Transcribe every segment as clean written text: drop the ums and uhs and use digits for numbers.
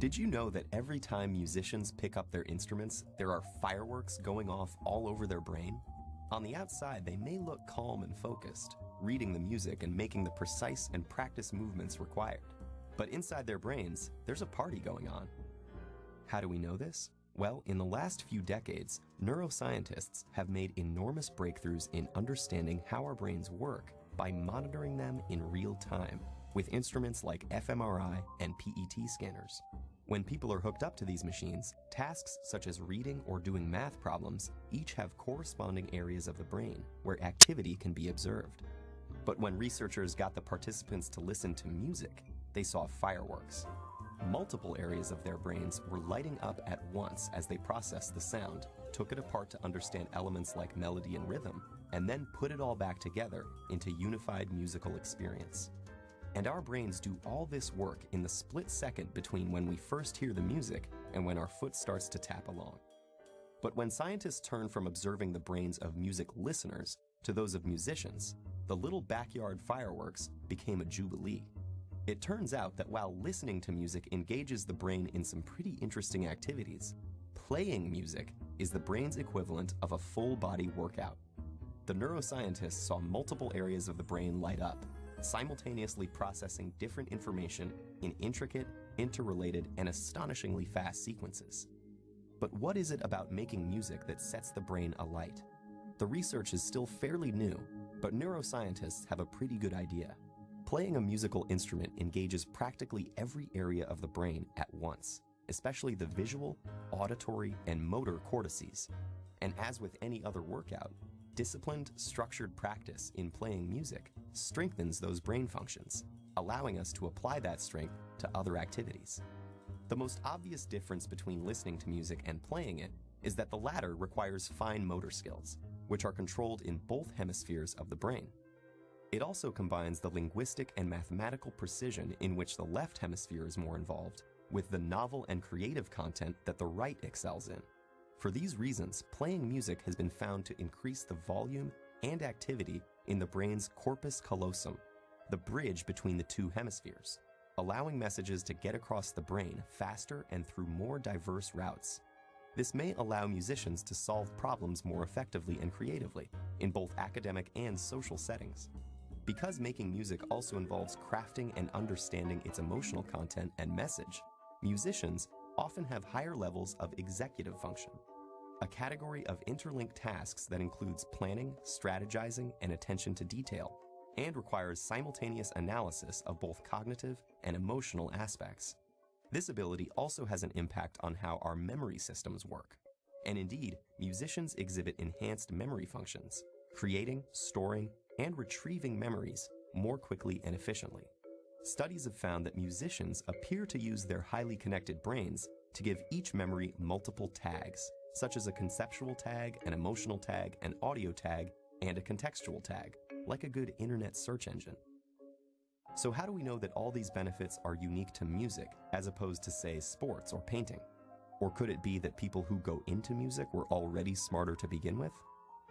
Did you know that every time musicians pick up their instruments, there are fireworks going off all over their brain? On the outside, they may look calm and focused, reading the music and making the precise and practiced movements required. But inside their brains, there's a party going on. How do we know this? Well, in the last few decades, neuroscientists have made enormous breakthroughs in understanding how our brains work by monitoring them in real time with instruments like fMRI and PET scanners. When people are hooked up to these machines, tasks such as reading or doing math problems each have corresponding areas of the brain where activity can be observed. But when researchers got the participants to listen to music, they saw fireworks. Multiple areas of their brains were lighting up at once as they processed the sound, took it apart to understand elements like melody and rhythm, and then put it all back together into unified musical experience. And our brains do all this work in the split second between when we first hear the music and when our foot starts to tap along. But when scientists turn from observing the brains of music listeners to those of musicians, the little backyard fireworks became a jubilee. It turns out that while listening to music engages the brain in some pretty interesting activities, playing music is the brain's equivalent of a full-body workout. The neuroscientists saw multiple areas of the brain light up, simultaneously processing different information in intricate, interrelated, and astonishingly fast sequences. But what is it about making music that sets the brain alight? The research is still fairly new, but neuroscientists have a pretty good idea. Playing a musical instrument engages practically every area of the brain at once, especially the visual, auditory, and motor cortices. And as with any other workout, disciplined, structured practice in playing music strengthens those brain functions, allowing us to apply that strength to other activities. The most obvious difference between listening to music and playing it is that the latter requires fine motor skills, which are controlled in both hemispheres of the brain. It also combines the linguistic and mathematical precision in which the left hemisphere is more involved, with the novel and creative content that the right excels in. For these reasons, playing music has been found to increase the volume and activity in the brain's corpus callosum, the bridge between the two hemispheres, allowing messages to get across the brain faster and through more diverse routes. This may allow musicians to solve problems more effectively and creatively in both academic and social settings. Because making music also involves crafting and understanding its emotional content and message, musicians often have higher levels of executive function, a category of interlinked tasks that includes planning, strategizing, and attention to detail, and requires simultaneous analysis of both cognitive and emotional aspects. This ability also has an impact on how our memory systems work. And indeed, musicians exhibit enhanced memory functions, creating, storing, and retrieving memories more quickly and efficiently. Studies have found that musicians appear to use their highly connected brains to give each memory multiple tags, such as a conceptual tag, an emotional tag, an audio tag, and a contextual tag, like a good internet search engine. So how do we know that all these benefits are unique to music as opposed to, say, sports or painting? Or could it be that people who go into music were already smarter to begin with?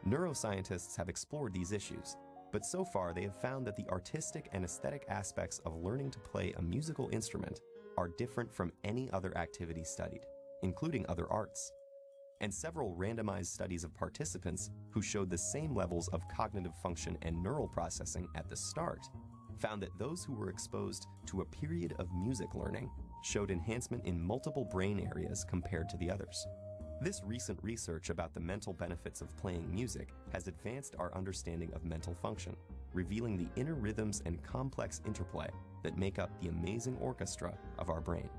Neuroscientists have explored these issues, but so far they have found that the artistic and aesthetic aspects of learning to play a musical instrument are different from any other activity studied, including other arts. And several randomized studies of participants who showed the same levels of cognitive function and neural processing at the start found that those who were exposed to a period of music learning showed enhancement in multiple brain areas compared to the others. This recent research about the mental benefits of playing music has advanced our understanding of mental function, revealing the inner rhythms and complex interplay that make up the amazing orchestra of our brain.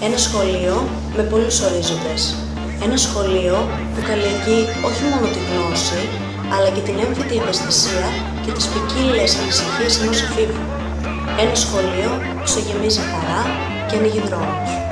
Ένα σχολείο με πολλούς ορίζοντες. Ένα σχολείο που καλλιεργεί όχι μόνο τη γνώση, αλλά και την έμφυτη ευαισθησία και τις ποικίλες ανησυχίες ενός εφήβου. Ένα σχολείο που σε γεμίζει χαρά και ανοίγει δρόμους.